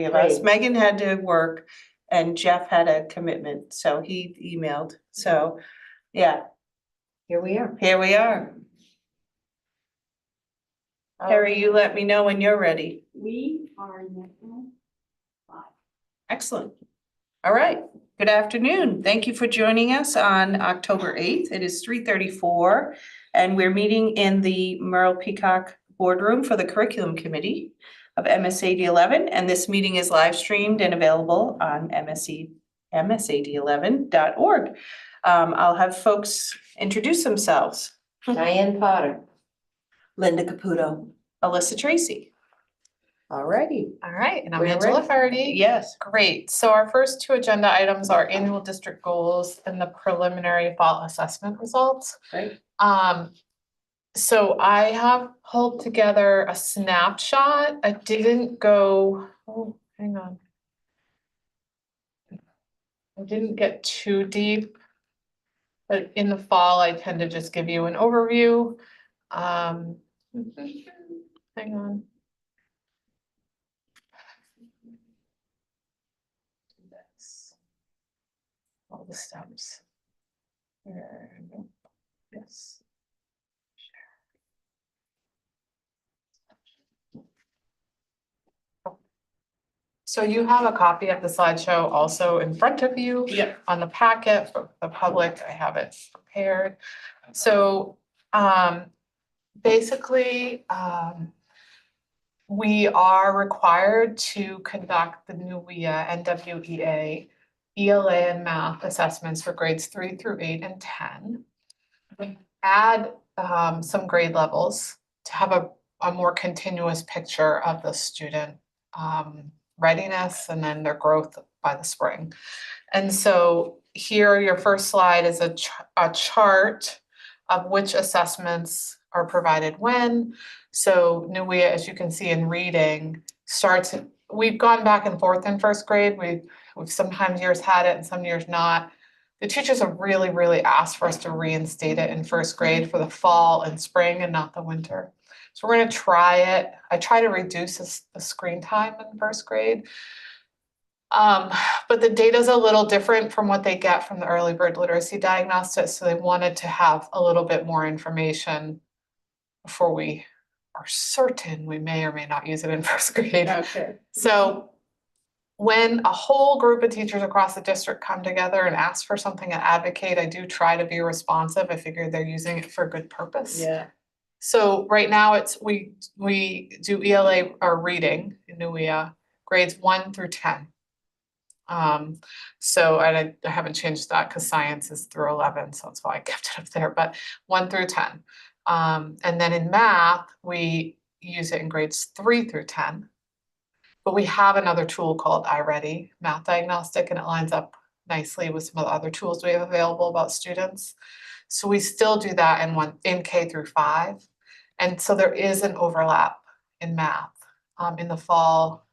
of us. Great. Megan had to work and Jeff had a commitment, so he emailed. So, yeah, Here we are. here we are. Harry, you let me know when you're ready. We are now live. Excellent. All right. Good afternoon. Thank you for joining us on October 8th. It is 3:34 and we're meeting in the Merle Peacock Boardroom for the Curriculum Committee of MSAD11. And this meeting is live streamed and available on MSAD11.org. I'll have folks introduce themselves. Diane Potter. Linda Caputo. Alyssa Tracy. All righty. All right, and I'm We're Angela ready. Fardy. Yes. Great. So our first two agenda items are annual district goals and the preliminary fall assessment results. Right. So I have pulled together a snapshot. I didn't go, oh, hang on. I didn't get too deep, but in the fall, I tend to just give you an overview. Hang on. All the steps. Yes. So you have a copy of the slideshow also in front of you. Yeah. On the packet for the public. I have it prepared. So basically, we are required to conduct the NWEA, NWEA, ELA and math assessments for grades 3 through 8 and 10. We add some grade levels to have a more continuous picture of the student readiness and then their growth by the spring. And so here, your first slide is a chart of which assessments are provided when. So NWEA, as you can see in reading, starts, we've gone back and forth in first grade. We've sometimes years had it and some years not. The teachers have really asked for us to reinstate it in first grade for the fall and spring and not the winter. So we're gonna try it. I try to reduce the screen time in first grade. But the data is a little different from what they get from the early bird literacy diagnostics. So they wanted to have a little bit more information before we are certain we may or may not use it in first grade. Okay. So when a whole group of teachers across the district come together and ask for something and advocate, I do try to be responsive. I figure they're using it for a good purpose. Yeah. So right now we do ELA or reading in NWEA grades 1 through 10. So I haven't changed that because science is through 11, so that's why I kept it up there, but 1 through 10. And then in math, we use it in grades 3 through 10. But we have another tool called iReady Math Diagnostic, and it lines up nicely with some of the other tools we have available about students. So we still do that in K through 5. And so there is an overlap in math in the fall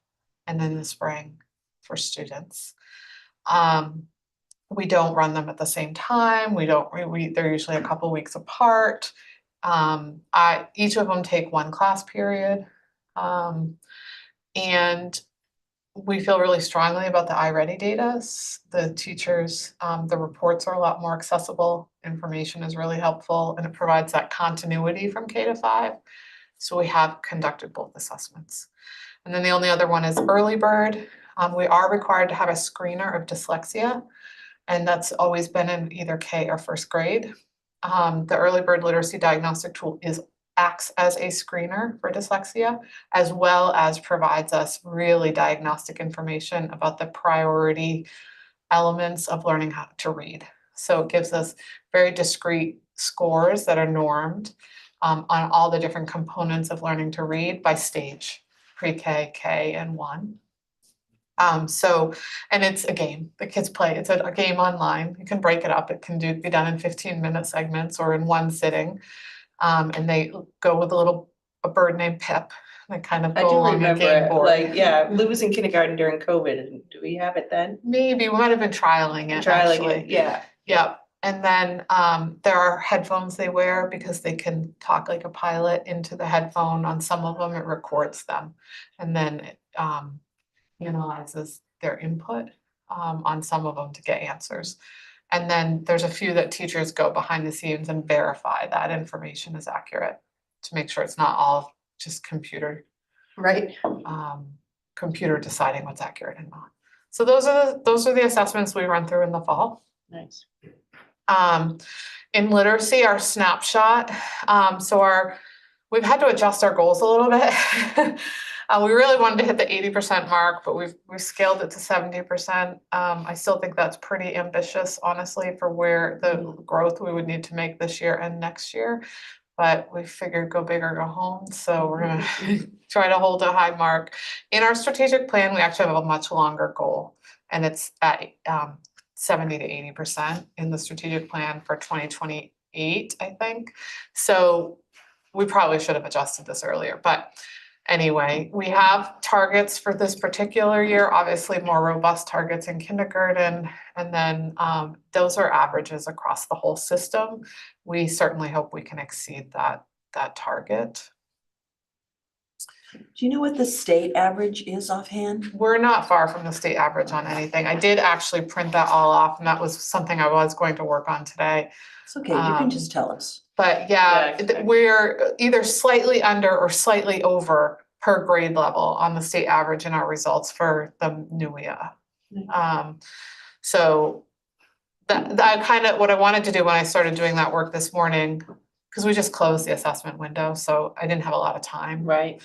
and then the spring for students. We don't run them at the same time. They're usually a couple weeks apart. Each of them take one class period. And we feel really strongly about the iReady data. The teachers, the reports are a lot more accessible. Information is really helpful and it provides that continuity from K to 5. So we have conducted both assessments. And then the only other one is early bird. We are required to have a screener of dyslexia, and that's always been in either K or first grade. The early bird literacy diagnostic tool acts as a screener for dyslexia, as well as provides us really diagnostic information about the priority elements of learning how to read. So it gives us very discrete scores that are normed on all the different components of learning to read by stage, pre-K, K, and 1. And it's a game, the kids play, it's a game online, you can break it up, it can be done in 15-minute segments or in one sitting. And they go with a bird named Pip, they kind of I go do along the remember game it, board. like, yeah, Lou was in kindergarten during COVID, do we have it then? Maybe, we might have been trialing it actually. Yeah. Yep, and then there are headphones they wear because they can talk like a pilot into the headphone. On some of them, it records them. And then analyzes their input on some of them to get answers. And then there's a few that teachers go behind the scenes and verify that information is accurate to make sure it's not all just computer deciding what's accurate and not. So those are the assessments we run through in the fall. Nice. In literacy, our snapshot, we've had to adjust our goals a little bit. We really wanted to hit the 80% mark, but we've scaled it to 70%. I still think that's pretty ambitious, honestly, for where the growth we would need to make this year and next year. But we figured go big or go home, so we're gonna try to hold a high mark. In our strategic plan, we actually have a much longer goal, and it's at 70 to 80% in the strategic plan for 2028, I think. So we probably should have adjusted this earlier, but anyway, we have targets for this particular year, obviously more robust targets in kindergarten, and then those are averages across the whole system. We certainly hope we can exceed that target. Do you know what the state average is offhand? We're not far from the state average on anything. I did actually print that all off, and that was something I was going to work on today. It's okay, you can just tell us. But Yeah, exactly. we're either slightly under or slightly over per grade level on the state average in our results for the NUIA. So that kind of what I wanted to do when I started doing that work this morning, because we just closed the assessment window, so I didn't have a lot of time. Right.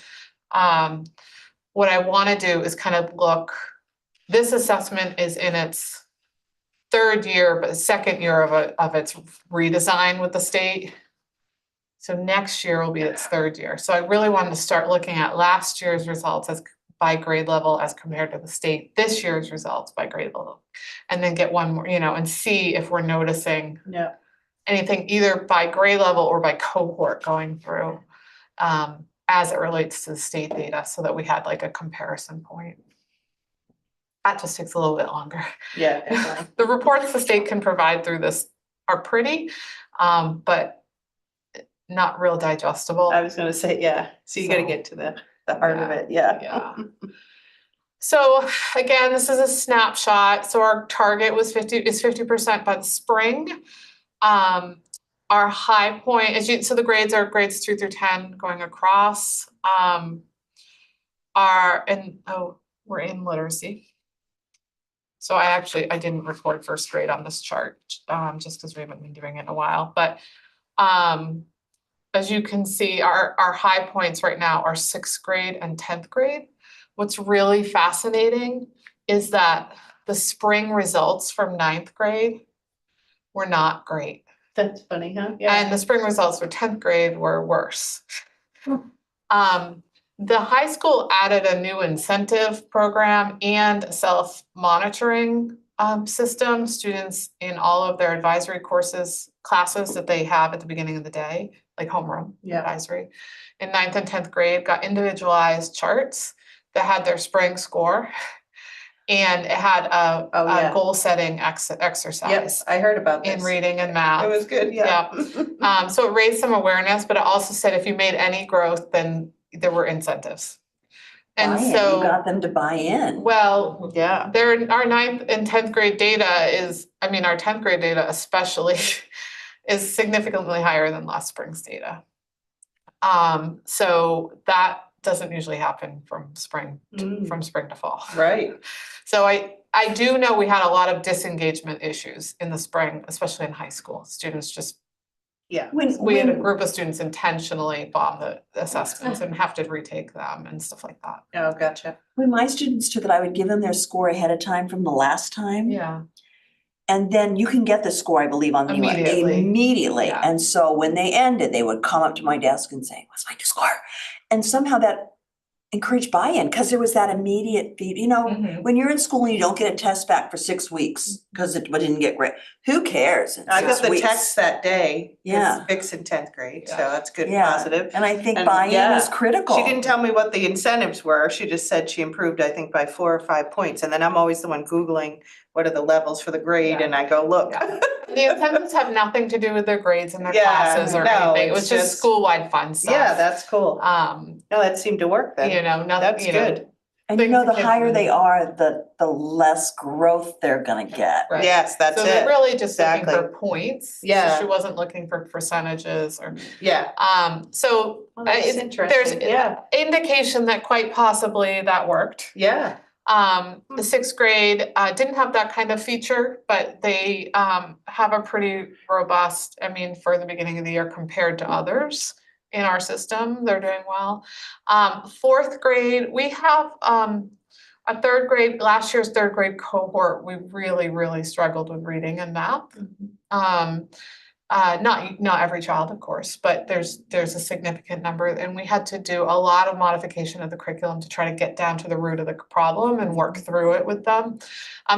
What I want to do is kind of look, this assessment is in its third year, but the second year of its redesign with the state. So next year will be its third year. So I really wanted to start looking at last year's results as by grade level as compared to the state, this year's results by grade level. And then get one more, and see if we're noticing anything either by grade level or by cohort going through as it relates to the state data, so that we had like a comparison point. That just takes a little bit longer. Yeah, definitely. The reports the state can provide through this are pretty, but not real digestible. I was gonna say, yeah, so you gotta get to the heart of it, Yeah. So again, this is a snapshot. So our target was 50% by the spring. Our high point, so the grades are grades 2 through 10 going across. We're in literacy. So I didn't record first grade on this chart, just because we haven't been doing it in a while. But as you can see, our high points right now are 6th grade and 10th grade. What's really fascinating is that the spring results from 9th grade were not great. That's funny, huh? And the spring results for 10th grade were worse. The high school added a new incentive program and self-monitoring system. Students in all of their advisory classes that they have at the beginning of the day, like homeroom advisory, in 9th and 10th grade, got individualized charts that had their spring score. And it had a goal setting exercise. Yes, I heard about this. In reading and math. It was good, yeah. So it raised some awareness, but it also said if you made any growth, then there were incentives. And so you got them to buy in. Well, Yeah. our 9th and 10th grade data our 10th grade data especially is significantly higher than last spring's data. So that doesn't usually happen from spring to fall. Right. So I do know we had a lot of disengagement issues in the spring, especially in high school. Students just we had a group of students intentionally bomb the assessments and have to retake them and stuff like that. Oh, gotcha. When my students took it, I would give them their score ahead of time from the last time. Yeah. And then you can get the score, I believe, on the immediately. Yeah. And so when they ended, they would come up to my desk and say, "What's my new score?" And somehow that encouraged buy-in, because there was that immediate feed. When you're in school and you don't get a test back for 6 weeks because it didn't get great, who cares? I got the text that day. Yeah. With Vix in 10th grade, so Yeah. that's good, Yeah. positive. And I think And buy-in is critical. She didn't tell me what the incentives were. She just said she improved, I think, by 4 or 5 points. And then I'm always the one Googling what are the levels for the grade, Yeah. and I go, look. Yeah. The incentives have nothing to do with their grades and their Yeah, classes or no, anything. It it's was just just- school-wide fun stuff. Yeah, that's cool. Um, No, that seemed to work then. nothing, That's good. And you things know, the the kids higher they need. are, the less growth they're gonna get. Right. Yes, that's So they're it. really just looking for Exactly. points. So Yeah. she wasn't looking for percentages or, Yeah. so. Well, that's There's interesting. Yeah. indication that quite possibly that worked. Yeah. The sixth grade, didn't have that kind of feature, but they, have a pretty robust, I mean, for the beginning of the year compared to others in our system, they're doing well. Fourth grade, we have, a third grade, last year's third grade cohort, we really, really struggled with reading and math. Not every child, of course, but there's a significant number, and we had to do a lot of modification of the curriculum to try to get down to the root of the problem and work through it with them.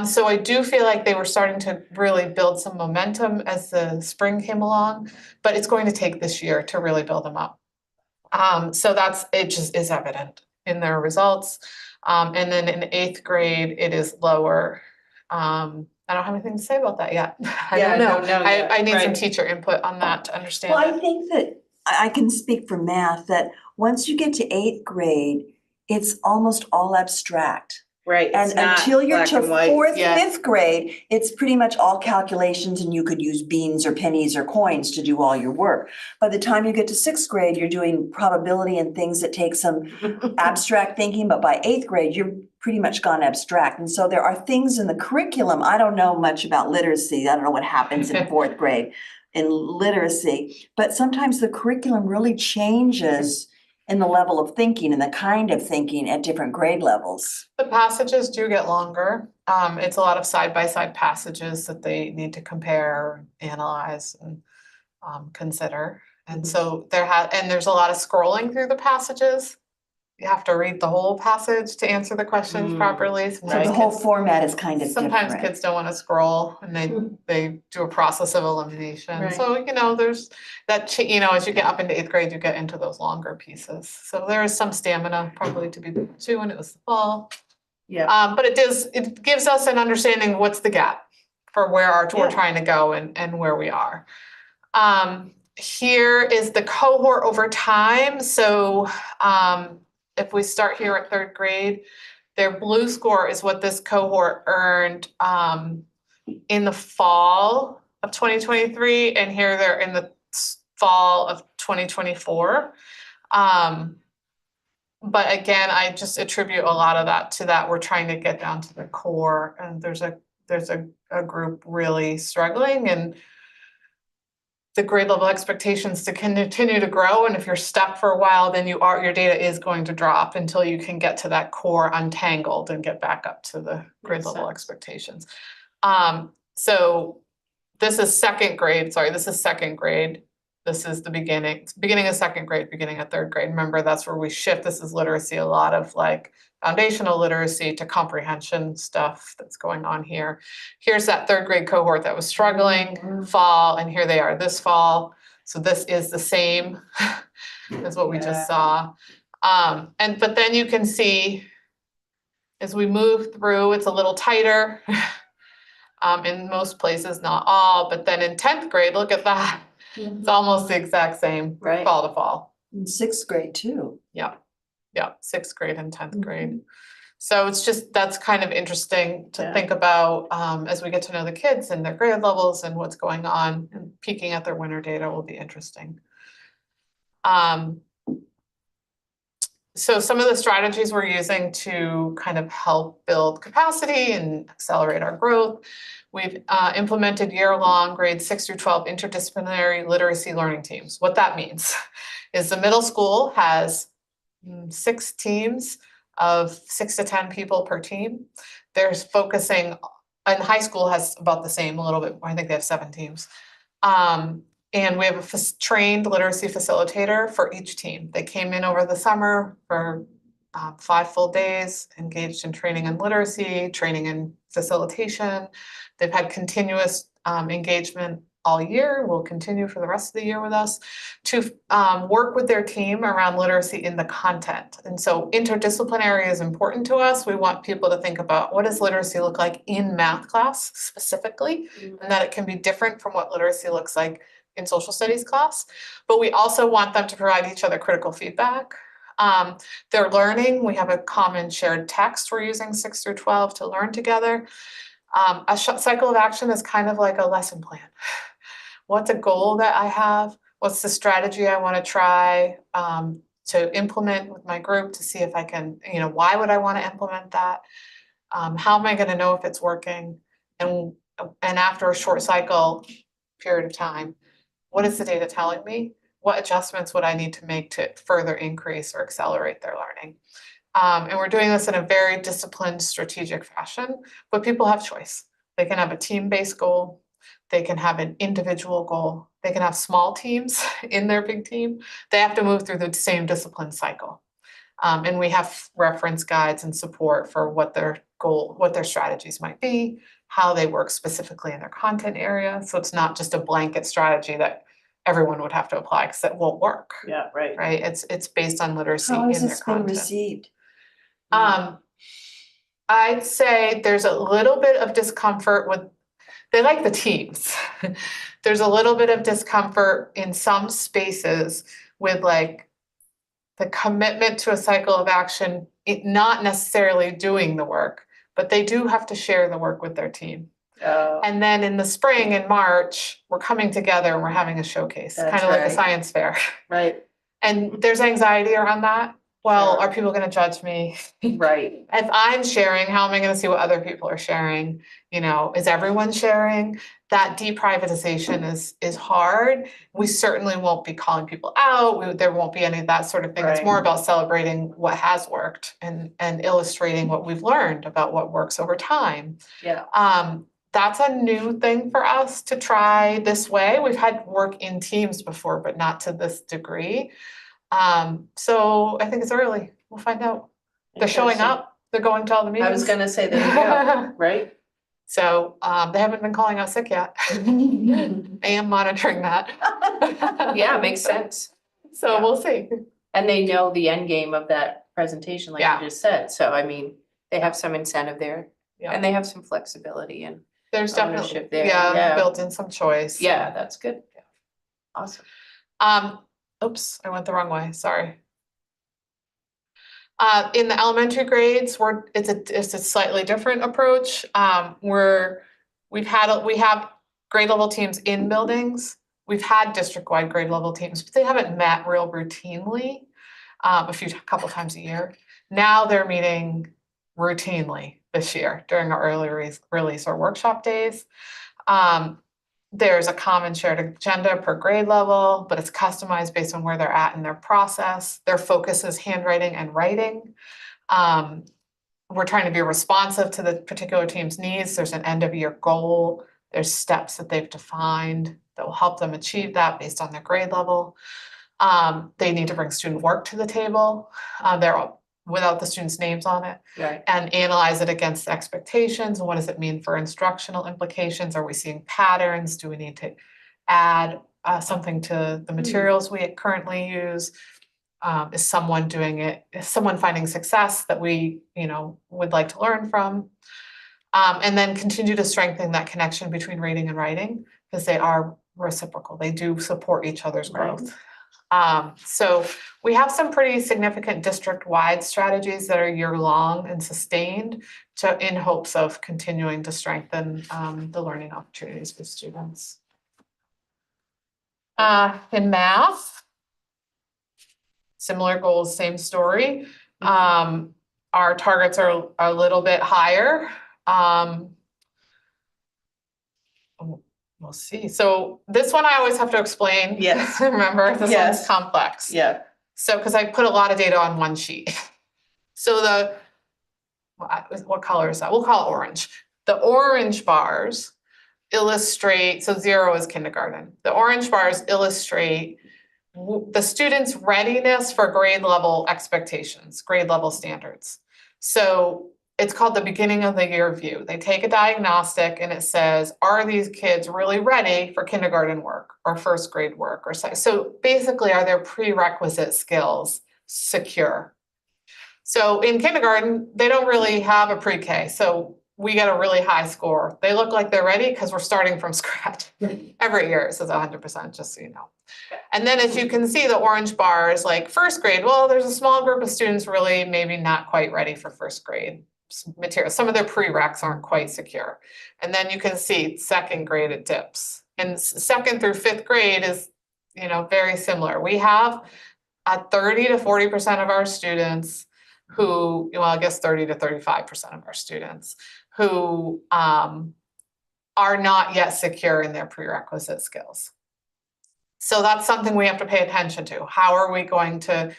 So I do feel like they were starting to really build some momentum as the spring came along, but it's going to take this year to really build them up. So it just is evident in their results. And then in eighth grade, it is lower. I don't have anything to say about that yet. I Yeah, I don't don't know. know yet. I need some Right. teacher input on that to understand Well, I it. think that, I can speak for math, that once you get to eighth grade, it's almost all abstract. Right. It's And not until you're black to and white. fourth, Yeah. fifth grade, it's pretty much all calculations and you could use beans or pennies or coins to do all your work. By the time you get to sixth grade, you're doing probability and things that take some abstract thinking, but by eighth grade, you're pretty much gone abstract. And so there are things in the curriculum, I don't know much about literacy, I don't know what happens in fourth grade in literacy, but sometimes the curriculum really changes in the level of thinking and the kind of thinking at different grade levels. The passages do get longer. It's a lot of side-by-side passages that they need to compare, analyze, and consider. And so there's a lot of scrolling through the passages. You have to read the whole passage to answer the questions properly. So Sometimes the whole kids- format is kind of Sometimes different. kids don't wanna scroll and they do a process of elimination. Right. So, there's that, as you get up into eighth grade, you get into those longer pieces. So there is some stamina probably to be built too, and it was the fall. Yeah. But it gives us an understanding of what's the gap for where we're Yeah. trying to go and where we are. Here is the cohort over time. So, if we start here at third grade, their blue score is what this cohort earned in the fall of 2023, and here they're in the fall of 2024. But again, I just attribute a lot of that to that we're trying to get down to the core, and there's a group really struggling, and the grade level expectations to continue to grow, and if you're stuck for a while, then your data is going to drop until you can get to that core untangled and get back up to the grade Makes level sense. expectations. So this is second grade, this is second grade. This is the beginning of second grade, beginning of third grade. Remember, that's where we shift. This is literacy, a lot of like foundational literacy to comprehension stuff that's going on here. Here's that third grade cohort that was struggling fall, and here they are this fall. So this is the same as what we just saw. But then you can see as we move through, it's a little tighter. In most places, not all, but then in 10th grade, look at that. It's almost the exact same Right. fall to fall. In sixth grade too. Yeah, sixth grade and 10th grade. So that's kind of interesting to Yeah. think about as we get to know the kids and their grade levels and what's going on, and peeking at their winter data will be interesting. So some of the strategies we're using to kind of help build capacity and accelerate our growth. We've implemented year-long grades 6 through 12 interdisciplinary literacy learning teams. What that means is the middle school has 6 teams of 6 to 10 people per team. There's focusing, and high school has about the same, a little bit more. I think they have 7 teams. And we have a trained literacy facilitator for each team. They came in over the summer for 5 full days, engaged in training in literacy, training in facilitation. They've had continuous engagement all year, will continue for the rest of the year with us, to work with their team around literacy in the content. And so interdisciplinary is important to us. We want people to think about what does literacy look like in math class specifically, and that it can be different from what literacy looks like in social studies class. But we also want them to provide each other critical feedback They're learning, we have a common shared text we're using 6 through 12 to learn together. Cycle of action is kind of like a lesson plan. What's a goal that I have? What's the strategy I want to try to implement with my group to see if I can, why would I want to implement that? How am I going to know if it's working? And after a short cycle period of time, what is the data telling me? What adjustments would I need to make to further increase or accelerate their learning? And we're doing this in a very disciplined, strategic fashion, but people have choice. They can have a team-based goal. They can have an individual goal. They can have small teams in their big team. They have to move through the same discipline cycle. And we have reference guides and support for what their strategies might be, how they work specifically in their content area. So it's not just a blanket strategy that everyone would have to apply because it won't work, Yeah, right. right? It's based on literacy How in has their this been content. received? I'd say there's a little bit of discomfort with, they like the teams. There's a little bit of discomfort in some spaces with like the commitment to a cycle of action, it not necessarily doing the work, but they do have to share the work with their team. And then in the spring, in March, we're coming together and we're having a showcase, That's kind of like a right. science fair. Right, And there's anxiety around that. Well, Sure. are people going to judge me? right. If I'm sharing, how am I going to see what other people are sharing? Is everyone sharing? That deprivatization is hard. We certainly won't be calling people out. There won't be any of that sort of thing. It's Right. more about celebrating what has worked and illustrating what we've learned about what works over time. Yeah. That's a new thing for us to try this way. We've had work in teams before, but not to this degree. So I think it's early. We'll find out. They're showing Interesting. up. They're going to all the meetings. I was gonna say, there you go, right? So they haven't been calling out sick yet. I am monitoring that. Yeah, makes sense. So Yeah. we'll see. And they know the end game of that presentation, like Yeah. you just said. So I mean, they have some incentive there. Yeah. And they have some flexibility and There's definitely, ownership there. yeah, built in some choice. yeah, that's good. Awesome. Oops, I went the wrong way, sorry. In the elementary grades, it's a slightly different approach. We have grade level teams in buildings. We've had district-wide grade level teams, but they haven't met real routinely, couple times a year. Now they're meeting routinely this year during our early release or workshop days. There's a common shared agenda per grade level, but it's customized based on where they're at in their process. Their focus is handwriting and writing. We're trying to be responsive to the particular team's needs. There's an end of year goal. There's steps that they've defined that will help them achieve that based on their grade level. They need to bring student work to the table. They're without the students' names on it. Right. And analyze it against expectations. What does it mean for instructional implications? Are we seeing patterns? Do we need to add something to the materials we currently use? Is someone doing it? Is someone finding success that we, would like to learn from? And then continue to strengthen that connection between reading and writing because they are reciprocal. They do support each other's growth. So we have some pretty significant district-wide strategies that are year-long and sustained in hopes of continuing to strengthen the learning opportunities for students. In math, similar goals, same story. Our targets are a little bit higher. We'll see. So this one I always have to explain. Yes. Remember, this Yes. one's complex. Yeah, So, because I put a lot of data on one sheet. So what color is that? We'll call it orange. The orange bars illustrate, so 0 is kindergarten. The orange bars illustrate the student's readiness for grade level expectations, grade level standards. So it's called the beginning of the year view. They take a diagnostic and it says, are these kids really ready for kindergarten work or first grade work? So basically, are their prerequisite skills secure? So in kindergarten, they don't really have a pre-K. So we get a really high score. They look like they're ready because we're starting from scratch. Every year it says 100%, just so you know. And then as you can see, the orange bar is like first grade. Well, there's a small group of students really maybe not quite ready for first grade material. Some of their prereqs aren't quite secure. And then you can see second grade it dips. And second through fifth grade is, very similar. We have 30 to 40% of our students who, well, I guess 30 to 35% of our students who are not yet secure in their prerequisite skills. So that's something we have to pay attention to. How are we going to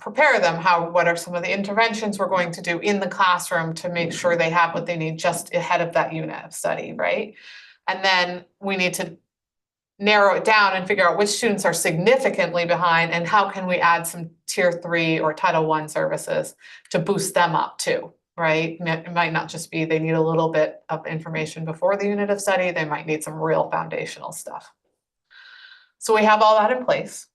prepare them? What are some of the interventions we're going to do in the classroom to make sure they have what they need just ahead of that unit of study, right? And then we need to narrow it down and figure out which students are significantly behind and how can we add some tier 3 or Title I services to boost them up too, right? It might not just be they need a little bit of information before the unit of study, they might need some real foundational stuff. So we have all that in place.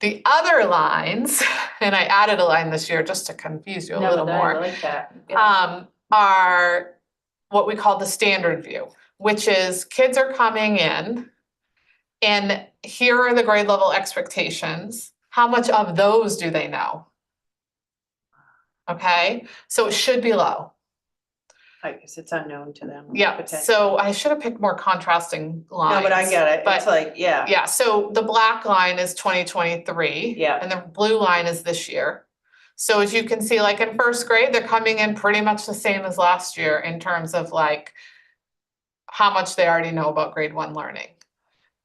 The other lines, and I added a line this year just to confuse you a little more. I like that. Yeah. Are what we call the standard view, which is kids are coming in and here are the grade level expectations. How much of those do they know? Okay, so it should be low. I guess it's unknown to them. Yeah, potentially. so I should have picked more contrasting lines. No, but I get it. But It's like, yeah. yeah, so the black line is 2023. Yeah. And the blue line is this year. So as you can see, like in first grade, they're coming in pretty much the same as last year in terms of like how much they already know about grade 1 learning.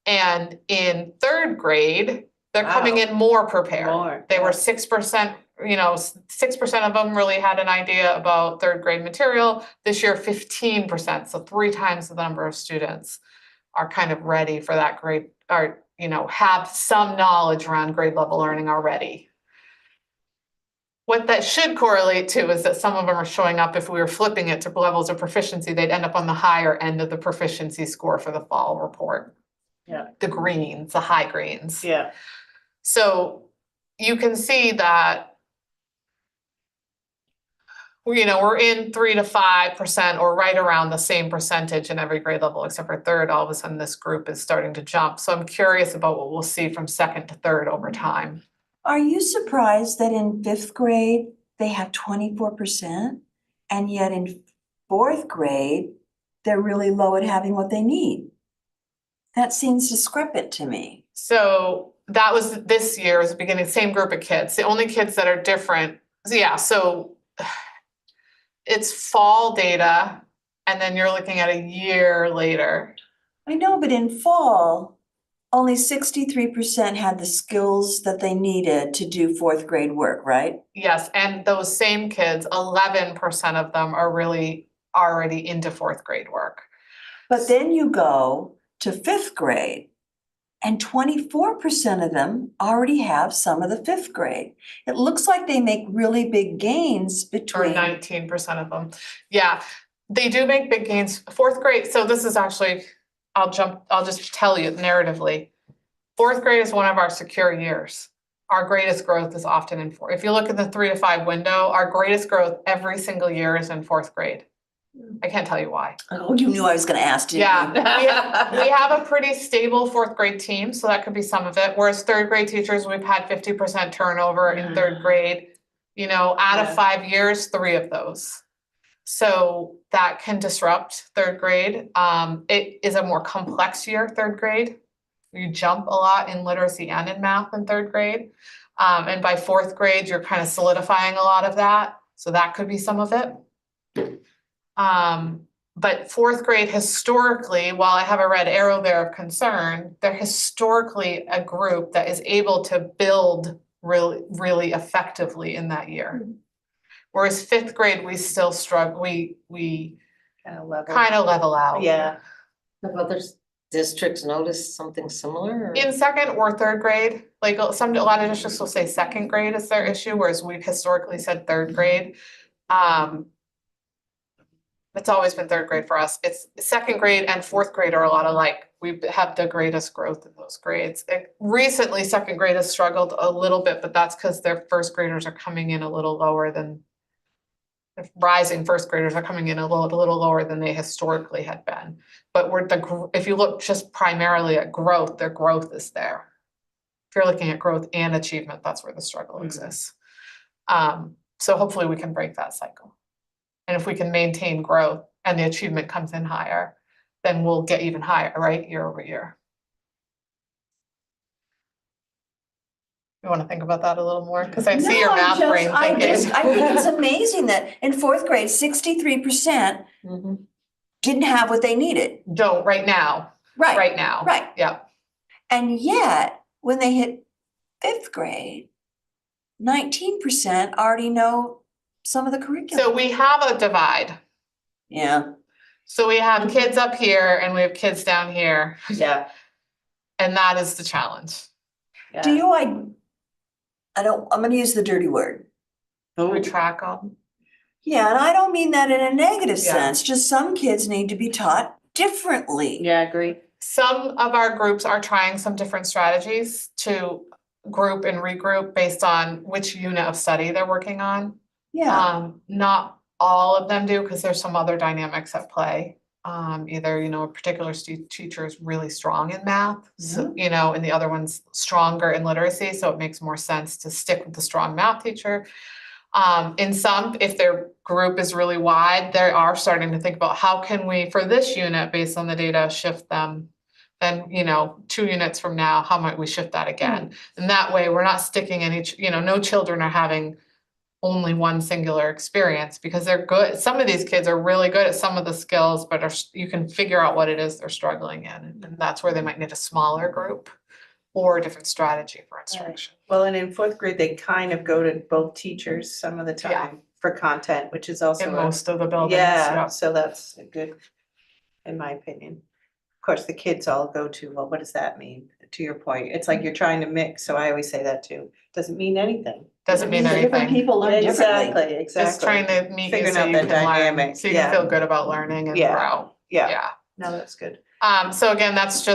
And in third grade, they're coming in more prepared. More, They were yeah. 6%, 6% of them really had an idea about third grade material. This year, 15%, so 3 times the number of students are kind of ready for that grade, or, have some knowledge around grade level learning already. What that should correlate to is that some of them are showing up, if we were flipping it to levels of proficiency, they'd end up on the higher end of the proficiency score for the fall report. Yeah. The greens, the high greens. Yeah. So you can see that, we're in 3 to 5% or right around the same percentage in every grade level, except for third. All of a sudden, this group is starting to jump. So I'm curious about what we'll see from second to third over time. Are you surprised that in fifth grade, they have 24%? And yet in fourth grade, they're really low at having what they need? That seems discrepant to me. So that was this year, was the beginning, same group of kids. The only kids that are different, so it's fall data, and then you're looking at a year later. I know, but in fall, only 63% had the skills that they needed to do fourth grade work, right? Yes, and those same kids, 11% of them are really already into fourth grade work. But then you go to fifth grade, and 24% of them already have some of the fifth grade. It looks like they make really big gains Or between. 19% of them. Yeah, they do make big gains. Fourth grade, so this is actually, I'll just tell you narratively. Fourth grade is one of our secure years. Our greatest growth is often in fourth. If you look at the 3 to 5 window, our greatest growth every single year is in fourth grade. I can't tell you why. Oh, you knew I was gonna ask, didn't you? Yeah, we have a pretty stable fourth grade team, so that could be some of it. Whereas third grade teachers, we've had 50% turnover in third grade. Out of 5 years, 3 of those. So that can disrupt third grade. It is a more complex year, third grade. You jump a lot in literacy and in math in third grade. And by fourth grade, you're kind of solidifying a lot of that. So that could be some of it. But fourth grade historically, while I have a red arrow there of concern, they're historically a group that is able to build really, really effectively in that year. Whereas fifth grade, we still struggle, we Kind of level. kind of level out. Yeah. Have other districts noticed something similar? Or? In second or third grade, like a lot of districts will say second grade is their issue, whereas we've historically said third grade. It's always been third grade for us. It's second grade and fourth grade are a lot alike. We have the greatest growth in those grades. Recently, second grade has struggled a little bit, but that's because their first graders are coming in a little lower than the rising first graders are coming in a little lower than they historically had been. But if you look just primarily at growth, their growth is there. If you're looking at growth and achievement, that's where the struggle exists. So hopefully we can break that cycle. And if we can maintain growth and the achievement comes in higher, then we'll get even higher, right, year over year. You want to think about that a little more? Because I see your math brain thinking. I think it's amazing that in fourth grade, 63% didn't have what they needed. Don't right now, Right, right now. right. Yeah. And yet, when they hit fifth grade, 19% already know some of the curriculum. So we have a divide. Yeah, So we have kids up here and we have kids down here, Yeah. and that is the challenge. do you, I'm gonna use the dirty word. We track them. Yeah, and I don't mean that in a negative Yeah. sense, just some kids need to be taught differently. Yeah, agree. Some of our groups are trying some different strategies to group and regroup based on which unit of study they're working on. Yeah, Not all of them do, because there's some other dynamics at play. Either, a particular teacher is really strong in math, so, and the other one's stronger in literacy, so it makes more sense to stick with the strong math teacher. In some, if their group is really wide, they are starting to think about how can we, for this unit, based on the data, shift them. Then, 2 units from now, how might we shift that again? And that way, we're not sticking any, no children are having only one singular experience, because they're good. Some of these kids are really good at some of the skills, but you can figure out what it is they're struggling in. And that's where they might need a smaller group or a different strategy for instruction. Well, and in fourth grade, they kind of go to both teachers some of the Yeah. time for content, which is also. In most of the buildings, Yeah, so that's a good, in my opinion. Of course, the kids all go to, well, what does that mean? To your point, it's like you're trying to mix, so I always say that too. Doesn't mean anything. Doesn't mean Different anything. people learn differently. Exactly. Just trying to meet you Figuring so out you that can learn, dynamic, so you can yeah. feel good about learning and Yeah. grow. Yeah, no, that's good. So again, that's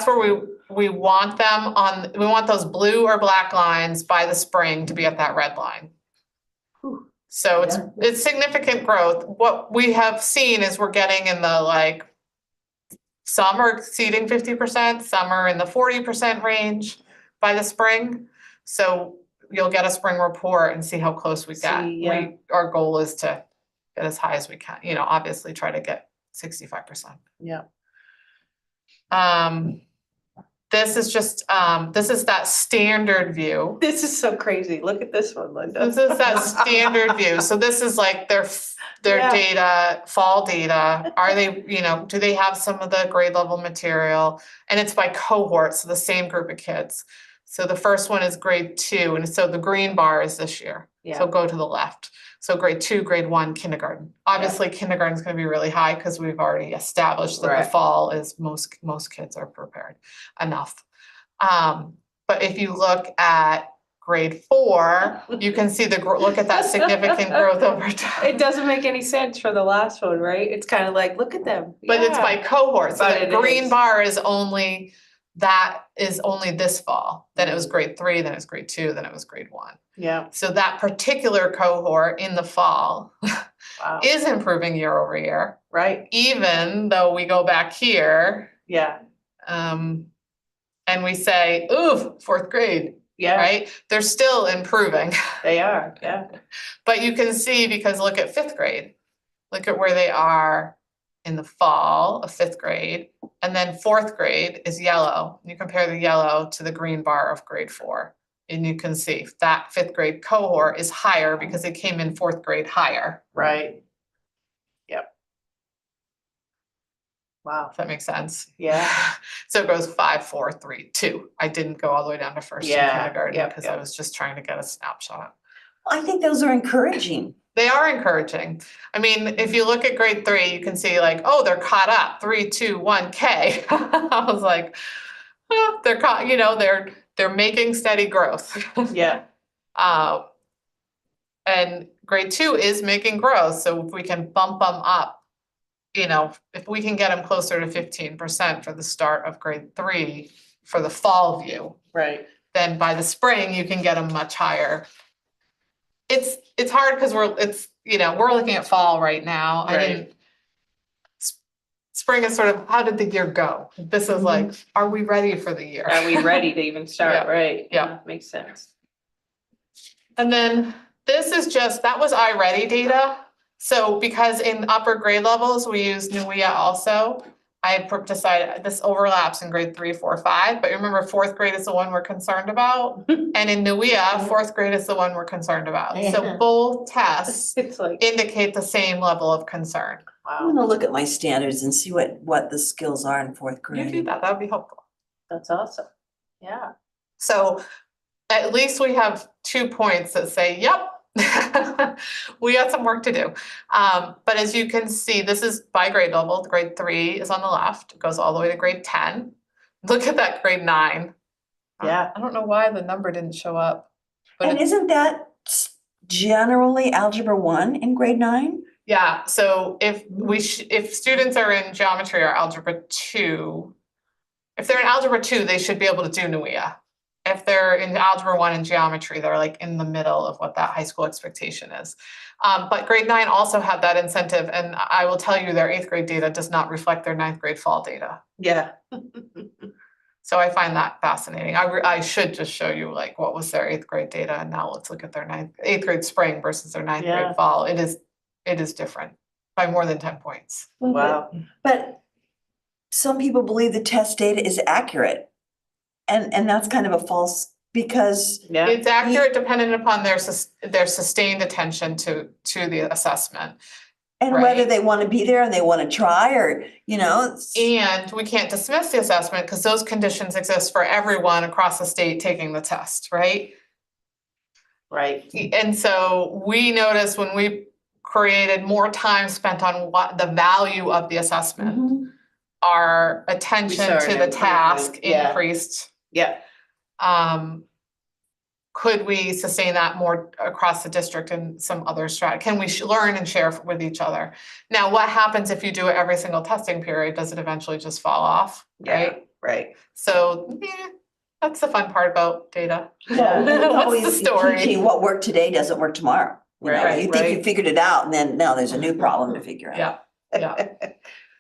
where we want them we want those blue or black lines by the spring to be at that red line. So it's significant growth. What we have seen is we're getting in the some are exceeding 50%, some are in the 40% range by the spring. So you'll get a spring report and see how close we get. See, yeah. Our goal is to get as high as we can, obviously try to get 65%. Yeah. This is just, this is that standard view. This is so crazy. Look at this one, Linda. This is that standard view. So this is like their Yeah. data, fall data. Are they, do they have some of the grade level material? And it's by cohort, so the same group of kids. So the first one is grade 2, and so the green bar is this year. Yeah. So go to the left. So grade 2, grade 1, kindergarten. Obviously, kindergarten is going to be really high because we've already established that Right. the fall is most kids are prepared enough. But if you look at grade 4, you can see look at that significant growth over time. It doesn't make any sense for the last one, right? It's kind of like, look at them. But it's by cohort, so But the it green is. bar is only this fall. Then it was grade 3, then it was grade 2, then it was grade 1. Yeah, So that particular cohort in the fall wow, is improving year over year, right, even though we go back here, yeah, and we say, ooh, 4th grade, yeah, right? They're still improving. they are, yeah. But you can see, because look at 5th grade, look at where they are in the fall of 5th grade, and then 4th grade is yellow. You compare the yellow to the green bar of grade 4, and you can see that 5th grade cohort is higher because it came in 4th grade higher. Right. Yep. Wow, If that makes sense. yeah, So it goes 5, 4, 3, 2. I didn't go all the way down to first in Yeah, kindergarten yep, because I yep. was just trying to get a snapshot. I think those are encouraging. They are encouraging. I mean, if you look at grade 3, you can see oh, they're caught up. 3, 2, 1, K. I was like, oh, they're caught, they're making steady growth. yeah, And grade 2 is making growth. So if we can bump them up, if we can get them closer to 15% for the start of grade 3 for the fall view, right, then by the spring, you can get them much higher. It's hard because we're looking at fall right now. I Right. didn't. Spring is sort of, how did the year go? This is like, are we ready for the year? Are we ready to even start, Yeah. right? Yeah. Makes sense. And then this is just, that was iReady data. So because in upper grade levels, we use NUIA also, decided this overlaps in grade 3, 4, 5, but remember fourth grade is the one we're concerned about. And in NUIA, fourth grade is the one we're concerned about. So Yeah. both tests It's like, indicate the same level of concern. I'm wow, gonna look at my standards and see what the skills are in fourth You do grade. that, that'd be helpful. that's awesome. Yeah. So at least we have 2 points that say, yep, we got some work to do. But as you can see, this is by grade level. Grade 3 is on the left, it goes all the way to grade 10. Look at that grade 9. Yeah. I don't know why the number didn't show up. But And isn't that generally algebra 1 in grade 9? yeah, so if if students are in geometry or algebra 2, if they're in algebra 2, they should be able to do NUIA. If they're in algebra 1 and geometry, they're like in the middle of what that high school expectation is. But grade 9 also had that incentive, and I will tell you their 8th grade data does not reflect their 9th grade fall data. Yeah. So I find that fascinating. I should just show you like what was their 8th grade data, and now let's look at their 8th grade spring versus their 9th Yeah. grade fall. It is different by more than 10 points. Wow. But some people believe the test data is accurate. And that's kind of a false, because Yeah. It's accurate dependent upon their sustained attention to the assessment. and whether Right. they want to be there and they want to try, or, And we can't dismiss the assessment because those conditions exist for everyone across the state taking the test, right? Right. And so we noticed when we created more time spent on what the value of the assessment, Mhm. our attention saw an to the task improvement, yeah. increased. Yeah. Could we sustain that more across the district and some other Can we learn and share with each other? Now, what happens if you do it every single testing period? Does it eventually just fall off, right? Right. So, that's the fun part about data. Well, it's What's always the story? teaching what worked today doesn't work tomorrow. Right, You think you right. figured it out, and then now there's a new problem to figure out. Yeah.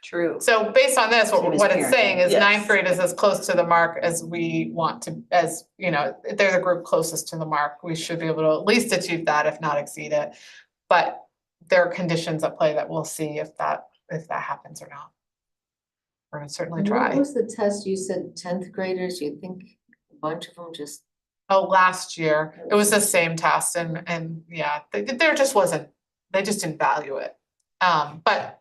True. So based on this, Same as what it's saying is Yes. 9th grade is as close to the mark as we want to, if they're the group closest to the mark, we should be able to at least achieve that, if not exceed it. But there are conditions at play that we'll see if that happens or not. We're gonna certainly What try. was the test you said, 10th graders, you think a bunch of them just, Oh, last year, it was the same test and yeah, there just wasn't, they just didn't value it. But,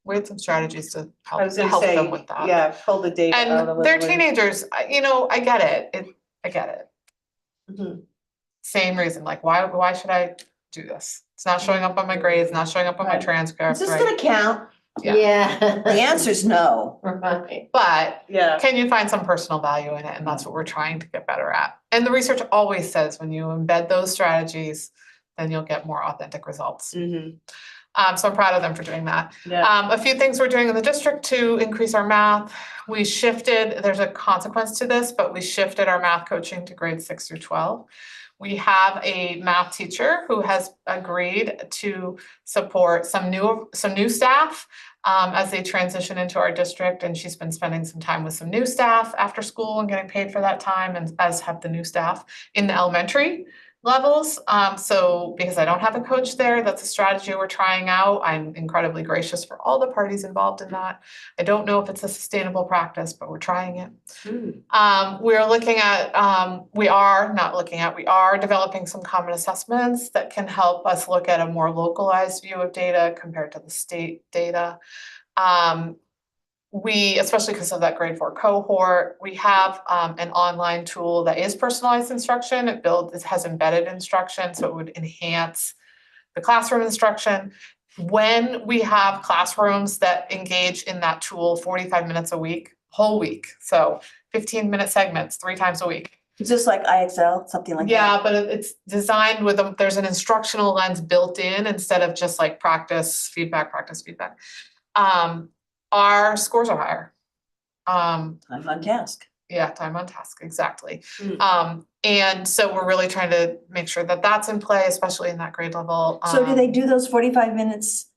we had some strategies to I was help gonna them say, with that. yeah, pull the data out a little. And they're bit. teenagers, I get it, I get it. Mhm. Same reason, like, why should I do this? It's not showing up on my grades, not showing up on my Right. transcript, Is this right? gonna count? Yeah. yeah. The answer's no. Right. But Yeah. can you find some personal value in it? And that's what we're trying to get better at. And the research always says when you embed those strategies, then you'll get more authentic results. Mhm. So I'm proud of them for doing that. Yeah. A few things we're doing in the district to increase our math. We shifted, there's a consequence to this, but we shifted our math coaching to grades 6 through 12. We have a math teacher who has agreed to support some new staff as they transition into our district, and she's been spending some time with some new staff after school and getting paid for that time, and as have the new staff in the elementary levels. So because I don't have a coach there, that's a strategy we're trying out. I'm incredibly gracious for all the parties involved in that. I don't know if it's a sustainable practice, but we're trying it. We are developing some common assessments that can help us look at a more localized view of data compared to the state data. Especially because of that grade 4 cohort, we have an online tool that is personalized instruction. It has embedded instruction, so it would enhance the classroom instruction. When we have classrooms that engage in that tool 45 minutes a week, whole week, so 15-minute segments 3 times a week. Is this like IXL, something like that? Yeah, but it's designed there's an instructional lens built in instead of just like practice, feedback. Our scores are higher. I'm on task. Yeah, time on task, exactly. Mm. And so we're really trying to make sure that that's in play, especially in that grade level. So do they do those 45 minutes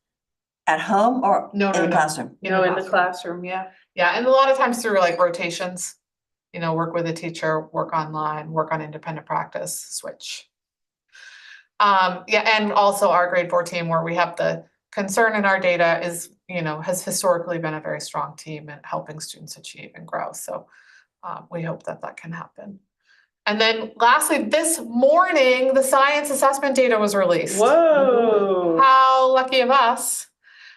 at home or No, in no, the no. classroom? You know, in the classroom, yeah. Yeah, and a lot of times through like rotations, work with a teacher, work online, work on independent practice, switch. Yeah, and also our grade 4 team where we have the concern in our data is, has historically been a very strong team at helping students achieve and grow. So we hope that that can happen. And then lastly, this morning, the science assessment data was released. Whoa. How lucky of us.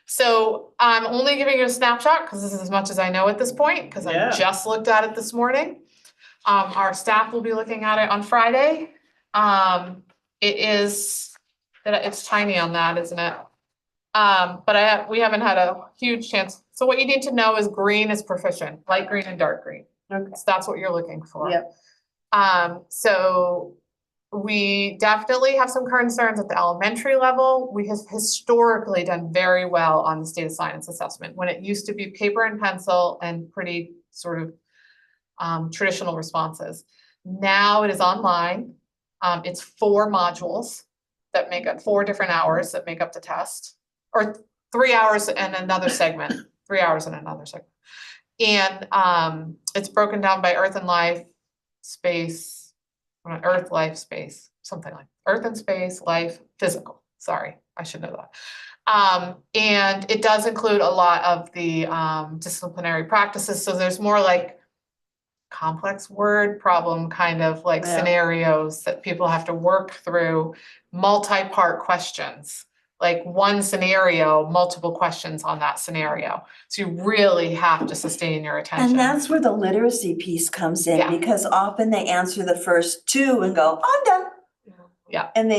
So I'm only giving you a snapshot because this is as much as I know at this point, because I Yeah. just looked at it this morning. Our staff will be looking at it on Friday. It's tiny on that, isn't it? But we haven't had a huge chance. So what you need to know is green is proficient, light green and dark green. Okay. So that's what you're looking for. Yep. So we definitely have some concerns at the elementary level. We have historically done very well on the state of science assessment when it used to be paper and pencil and pretty sort of traditional responses. Now it is online. It's 4 modules that make up 4 different hours that make up the test, or 3 hours and another segment, 3 hours and another segment. And it's broken down by Earth and Life, space, Earth, life, space, something like Earth and space, life, physical. Sorry, I should know that. And it does include a lot of the disciplinary practices. So there's more like complex word problem kind of like Yeah. scenarios that people have to work through, multi-part questions, like one scenario, multiple questions on that scenario. So you really have to sustain your attention. And that's where the literacy piece comes in, Yeah. because often they answer the first 2 and go, I'm done. Yeah. And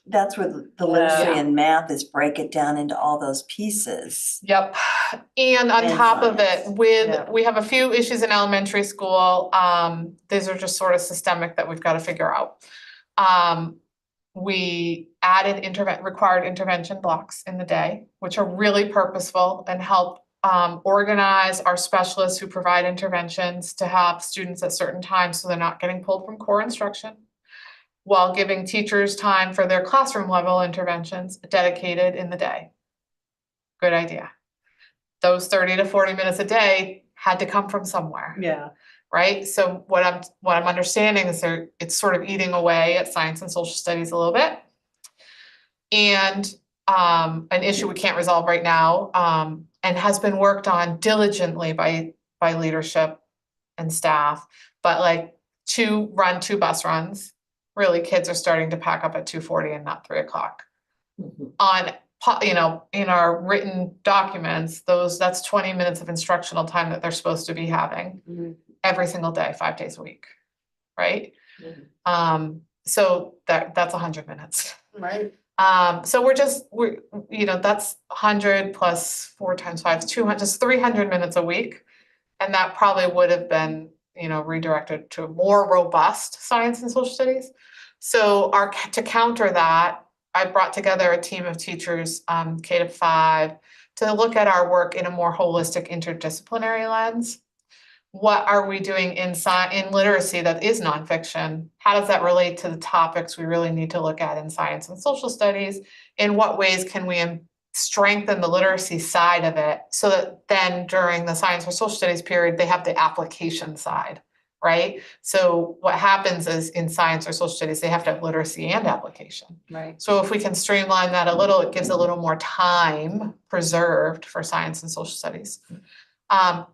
that's where the literacy and math is break it down into all those pieces. Yep. And on And top of science. it, we have a few issues in elementary school. These are just sort of systemic that we've got to figure out. We added required intervention blocks in the day, which are really purposeful and help organize our specialists who provide interventions to have students at certain times so they're not getting pulled from core instruction, while giving teachers time for their classroom level interventions dedicated in the day. Good idea. Those 30 to 40 minutes a day had to come from somewhere. Yeah. Right? So what I'm understanding is it's sort of eating away at science and social studies a little bit. And an issue we can't resolve right now, and has been worked on diligently by leadership and staff, but like two bus runs, really kids are starting to pack up at 2:40 and not 3:00. In our written documents, that's 20 minutes of instructional time that they're supposed to be having every single day, 5 days a week, right? So that's 100 minutes. Right. So that's 100 plus 4 times 5 is 200, just 300 minutes a week. And that probably would have been, redirected to more robust science and social studies. So to counter that, I brought together a team of teachers, K to 5, to look at our work in a more holistic interdisciplinary lens. What are we doing in literacy that is nonfiction? How does that relate to the topics we really need to look at in science and social studies? In what ways can we strengthen the literacy side of it so that then during the science or social studies period, they have the application side, right? So what happens is in science or social studies, they have to have literacy and application. Right. So if we can streamline that a little, it gives a little more time preserved for science and social studies.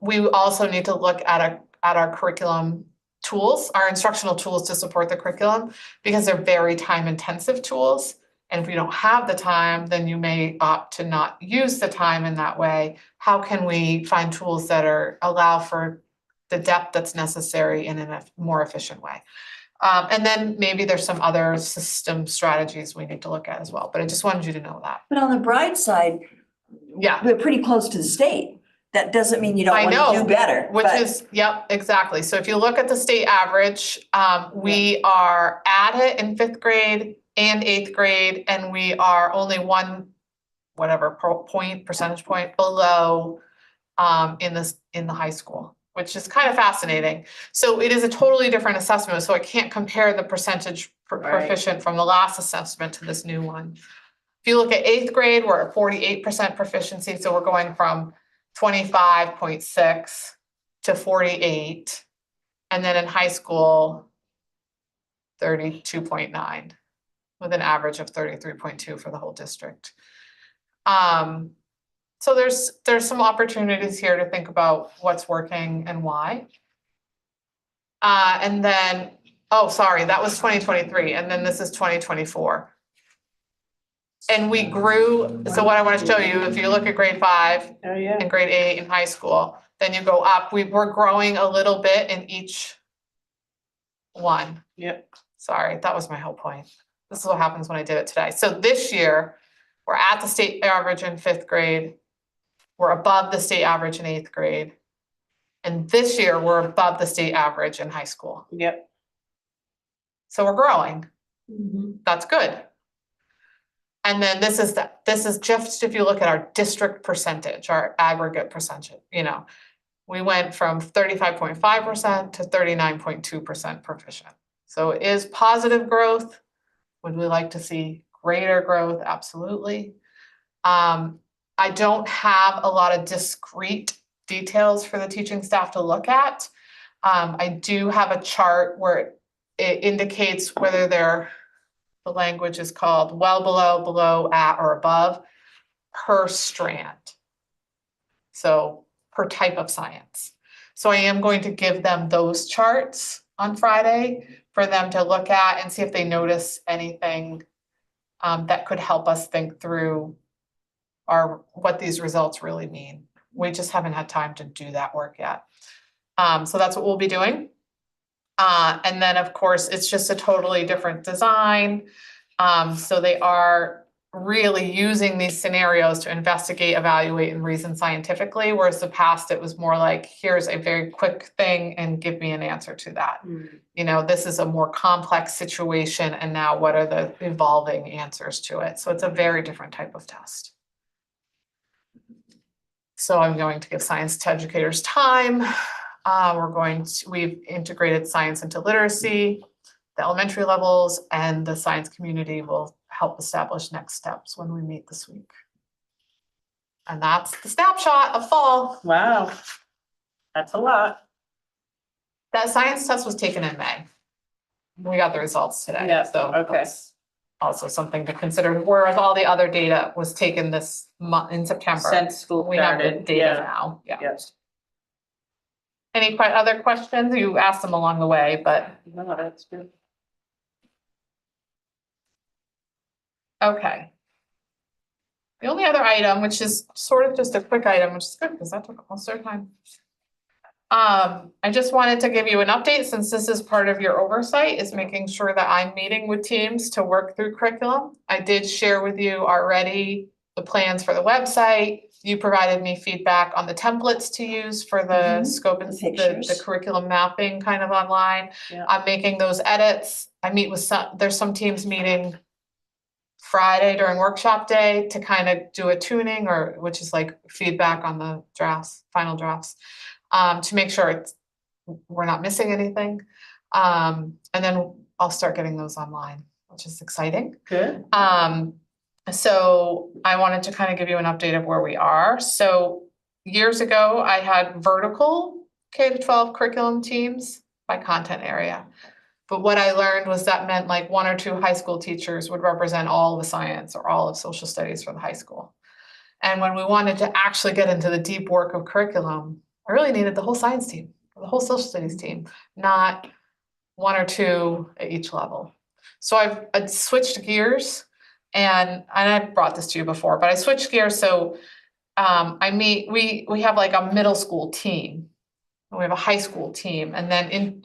We also need to look at our curriculum tools, our instructional tools to support the curriculum, because they're very time-intensive tools. And if we don't have the time, then you may opt to not use the time in that way. How can we find tools that allow for the depth that's necessary in a more efficient way? And then maybe there's some other system strategies we need to look at as well. But I just wanted you to know that. But on the bright side, Yeah. we're pretty close to the state. That doesn't mean you don't want to do better. Yep, exactly. So if you look at the state average, we are at it in 5th grade and 8th grade, and we are only percentage point below in the high school, which is kind of fascinating. So it is a totally different assessment, so I can't compare the percentage Right. proficient from the last assessment to this new one. If you look at 8th grade, we're at 48% proficiency, so we're going from 25.6 to 48. And then in high school, 32.9, with an average of 33.2 for the whole district. So there's some opportunities here to think about what's working and why. And then, oh, sorry, that was 2023, and then this is 2024. And we grew, so what I want to show you, if you look at grade 5 Oh, yeah. and grade 8 in high school, then you go up, we're growing a little bit in each one. Yep. Sorry, that was my whole point. This is what happens when I did it today. So this year, we're at the state average in 5th grade. We're above the state average in 8th grade. And this year, we're above the state average in high school. Yep. So we're growing. Mm-hmm. That's good. And then this is just if you look at our district percentage, our aggregate percentage, we went from 35.5% to 39.2% proficient. So it is positive growth. Would we like to see greater growth? Absolutely. I don't have a lot of discrete details for the teaching staff to look at. I do have a chart where it indicates whether the language is called well below, below, at, or above per strand. So per type of science. So I am going to give them those charts on Friday for them to look at and see if they notice anything that could help us think through what these results really mean. We just haven't had time to do that work yet. So that's what we'll be doing. And then, of course, it's just a totally different design. So they are really using these scenarios to investigate, evaluate, and reason scientifically, whereas the past it was more like, here's a very quick thing and give me an answer to that. This is a more complex situation, and now what are the evolving answers to it? So it's a very different type of test. So I'm going to give science to educators time. We've integrated science into literacy, the elementary levels, and the science community will help establish next steps when we meet this week. And that's the snapshot of fall. Wow. That's a lot. That science test was taken in May. We got the results today. Yeah, So okay. that's also something to consider, whereas all the other data was taken this month in September. Since school We have the started. data now. Yeah. Yes. Any other questions? You asked them along the way, but No, that's good. okay. The only other item, which is sort of just a quick item, which is good because that took most of our time. I just wanted to give you an update since this is part of your oversight, is making sure that I'm meeting with teams to work through curriculum. I did share with you already the plans for the website. You provided me feedback on the templates to use for the scope and The the pictures. curriculum mapping kind of online. Yeah. I'm making those edits. I meet with there's some teams meeting Friday during workshop day to kind of do a tuning, which is like feedback on the final drafts, to make sure we're not missing anything. And then I'll start getting those online, which is exciting. Good. So I wanted to kind of give you an update of where we are. So years ago, I had vertical K-12 curriculum teams by content area. But what I learned was that meant like 1 or 2 high school teachers would represent all of the science or all of social studies for the high school. And when we wanted to actually get into the deep work of curriculum, I really needed the whole science team, the whole social studies team, not 1 or 2 at each level. So I've switched gears, and I brought this to you before, but I switched gears. So we have like a middle school team, and we have a high school team, and then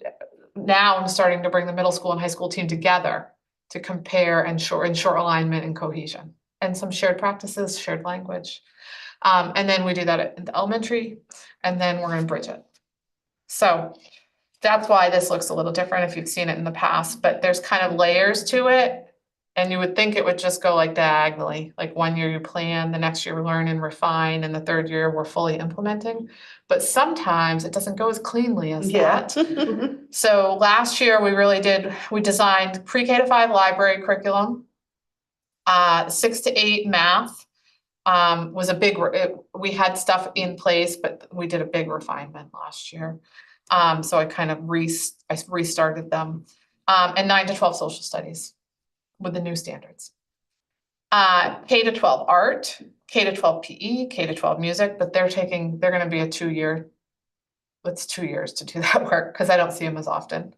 now I'm starting to bring the middle school and high school team together to compare and ensure alignment and cohesion and some shared practices, shared language. And then we do that at the elementary, and then we're going to bridge it. So that's why this looks a little different if you've seen it in the past, but there's kind of layers to it. And you would think it would just go like diagonally, like one year you plan, the next year we learn and refine, and the third year we're fully implementing. But sometimes it doesn't go as cleanly as that. So last year we designed pre-K to 5 library curriculum. 6 to 8 math was a big, we had stuff in place, but we did a big refinement last year. So I kind of I restarted them. And 9 to 12 social studies with the new standards. K to 12 art, K to 12 PE, K to 12 music, but they're gonna be a 2-year. It's 2 years to do that work because I don't see them as often.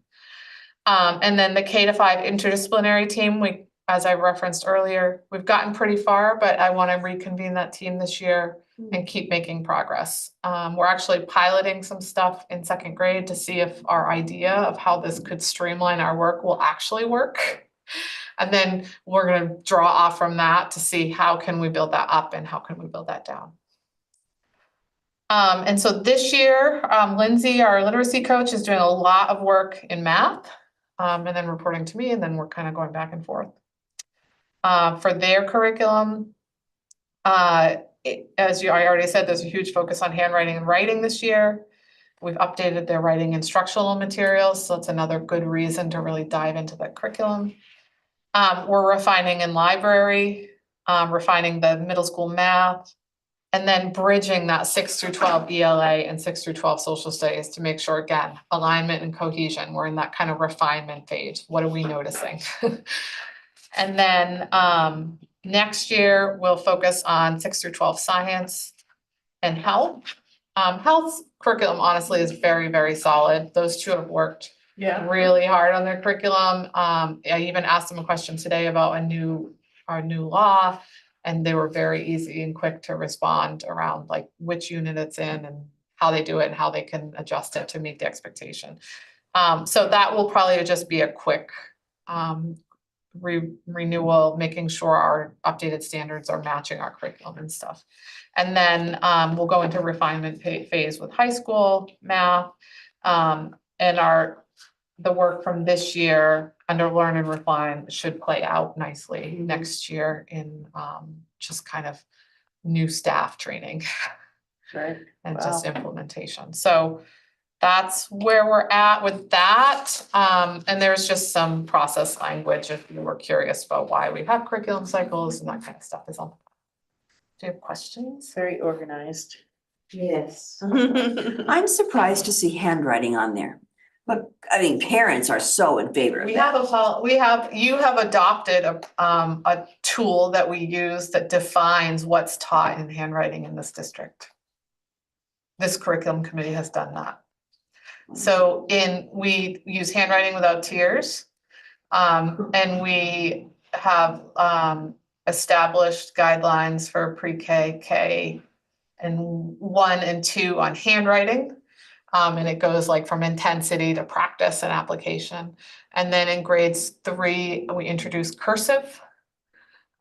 And then the K to 5 interdisciplinary team, as I referenced earlier, we've gotten pretty far, but I want to reconvene that team this year and keep making progress. We're actually piloting some stuff in 2nd grade to see if our idea of how this could streamline our work will actually work. And then we're going to draw off from that to see how can we build that up and how can we build that down. And so this year, Lindsay, our literacy coach, is doing a lot of work in math, and then reporting to me, and then we're kind of going back and forth. For their curriculum, I already said, there's a huge focus on handwriting and writing this year. We've updated their writing instructional materials, so it's another good reason to really dive into that curriculum. We're refining in library, refining the middle school math, and then bridging that 6 through 12 ELA and 6 through 12 social studies to make sure, again, alignment and cohesion. We're in that kind of refinement phase. What are we noticing? And then next year, we'll focus on 6 through 12 science and health. Health's curriculum, honestly, is very, very solid. Those two have worked really hard on their curriculum. I even asked them a question today about our new law, and they were very easy and quick to respond around like which unit it's in and how they do it and how they can adjust it to meet the expectation. So that will probably just be a quick renewal, making sure our updated standards are matching our curriculum and stuff. And then we'll go into refinement phase with high school math, and the work from this year under Learn and Refine should play out nicely next year in just kind of new staff training. Right. And just implementation. So that's where we're at with that. And there's just some process language if you were curious about why we have curriculum cycles and that kind of stuff is on. Do you have questions? Very organized. Yes. I'm surprised to see handwriting on there. But I mean, parents are so in favor of that. You have adopted a tool that we use that defines what's taught in handwriting in this district. This curriculum committee has done that. So we use handwriting without tears, and we have established guidelines for pre-K, K, and 1 and 2 on handwriting. And it goes like from intensity to practice and application. And then in grades 3, we introduce cursive.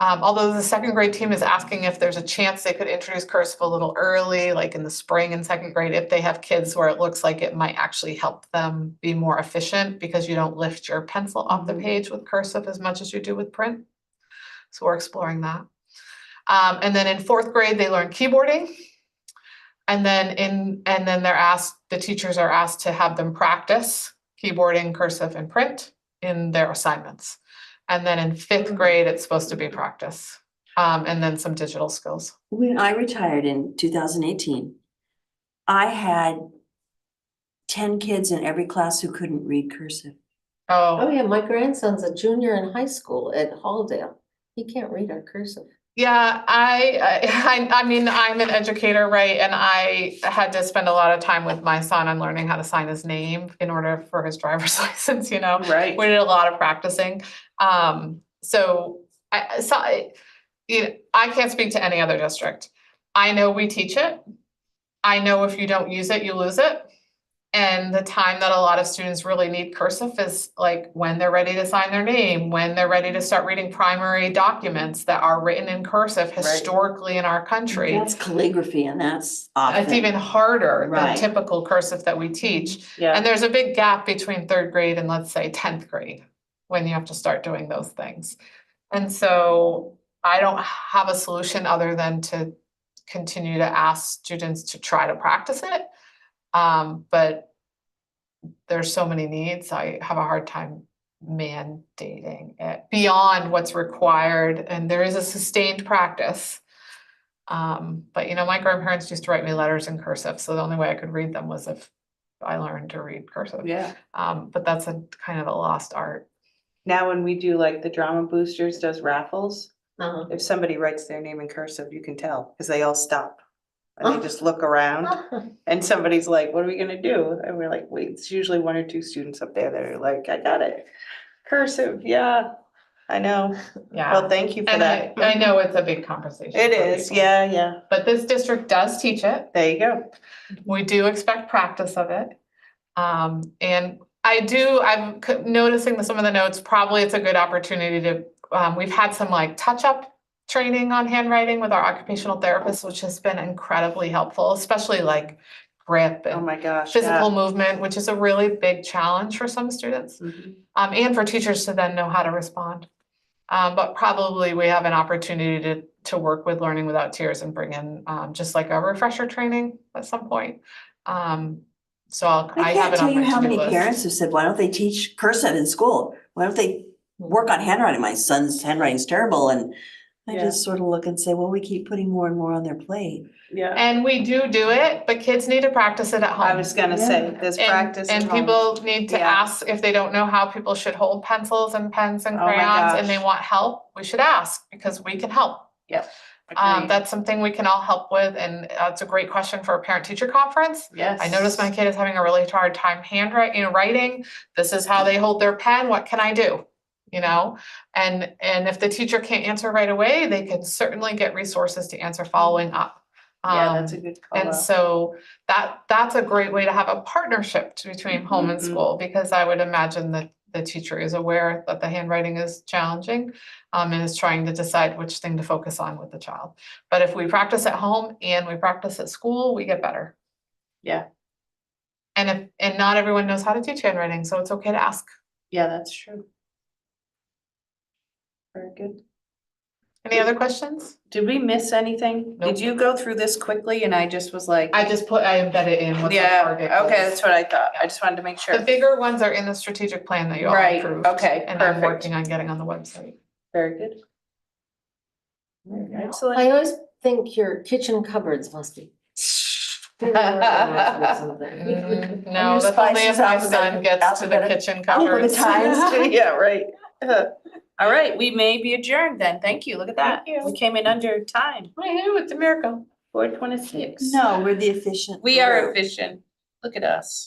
Although the 2nd grade team is asking if there's a chance they could introduce cursive a little early, like in the spring in 2nd grade, if they have kids where it looks like it might actually help them be more efficient because you don't lift your pencil off the page with cursive as much as you do with print. So we're exploring that. And then in 4th grade, they learn keyboarding. And then the teachers are asked to have them practice keyboarding, cursive, and print in their assignments. And then in 5th grade, it's supposed to be practice, and then some digital skills. When I retired in 2018, I had 10 kids in every class who couldn't read cursive. Oh, yeah, my grandson's a junior in high school at Halldale. He can't read our cursive. Yeah, I mean, I'm an educator, right? And I had to spend a lot of time with my son on learning how to sign his name in order for his driver's license, Right. We did a lot of practicing. So I can't speak to any other district. I know we teach it. I know if you don't use it, you lose it. And the time that a lot of students really need cursive is like when they're ready to sign their name, when they're ready to start reading primary documents that are written in cursive historically in our country. That's calligraphy, and that's often. It's even harder than Right. typical cursive that we teach. Yeah. And there's a big gap between 3rd grade and let's say 10th grade when you have to start doing those things. And so I don't have a solution other than to continue to ask students to try to practice it. But there's so many needs, I have a hard time mandating it beyond what's required, and there is a sustained practice. But you know, my grandparents used to write me letters in cursive, so the only way I could read them was if I learned to read cursive. Yeah. But that's a kind of a lost art. Now, when we do like the Drama Boosters does raffles, Uh-huh. if somebody writes their name in cursive, you can tell, because they all stop. And they just look around, and somebody's like, what are we gonna do? And we're like, wait, it's usually one or two students up there that are like, I got it. Cursive, yeah, I know. Yeah, Well, thank you for and that. I know it's a big conversation. It for is, people. yeah. But this district does teach it. There you go. We do expect practice of it. And I'm noticing some of the notes, probably it's a good opportunity to, we've had some like touch-up training on handwriting with our occupational therapists, which has been incredibly helpful, especially like grip Oh and my gosh. physical movement, which is a really big challenge for some students, and for teachers to then know how to respond. But probably we have an opportunity to work with Learning Without Tears and bring in, just like a refresher training at some point. So I have can't it tell on you my how to-do many list. parents have said, why don't they teach cursive in school? Why don't they work on handwriting? My son's handwriting's terrible, and I Yeah. just sort of look and say, well, we keep putting more and more on their plate. Yeah, And we do it, but kids need to practice it at home. I was gonna say, there's practice at And home. people need to Yeah. ask if they don't know how people should hold pencils and pens and Oh my crayons and they gosh. want help, we should ask because we can help. Agreed. That's something we can all help with, and it's a great question for a parent-teacher conference. Yes. I noticed my kid is having a really hard time writing. This is how they hold their pen. What can I do? You know, and if the teacher can't answer right away, they can certainly get resources to answer following up. Yeah, that's a good call And out. so that's a great way to have a partnership between home and Mhm. school, because I would imagine that the teacher is aware that the handwriting is challenging, and is trying to decide which thing to focus on with the child. But if we practice at home and we practice at school, we get better. Yeah. And not everyone knows how to teach handwriting, so it's okay to ask. Yeah, that's true. Very good. Any other questions? Did we miss anything? Nope. Did you go through this quickly and I just was like? I embedded in what the Yeah, target okay, is. that's what I thought. I just wanted to make sure. The bigger ones are in the strategic plan that you all Right, approved. okay, And I'm perfect. working on getting on the website. Very good. Excellent. I always think your kitchen cupboards must be. very organized or something. No, your that's only if spices my son gets to the alphabetic- kitchen alphabet cupboards. times. Yeah, right. All right, we may be adjourned then. Thank you. Look at that. Thank you. We came in under time. Woohoo, it's a miracle. 4:26. No, we're the efficient. We are group. efficient. Look at us.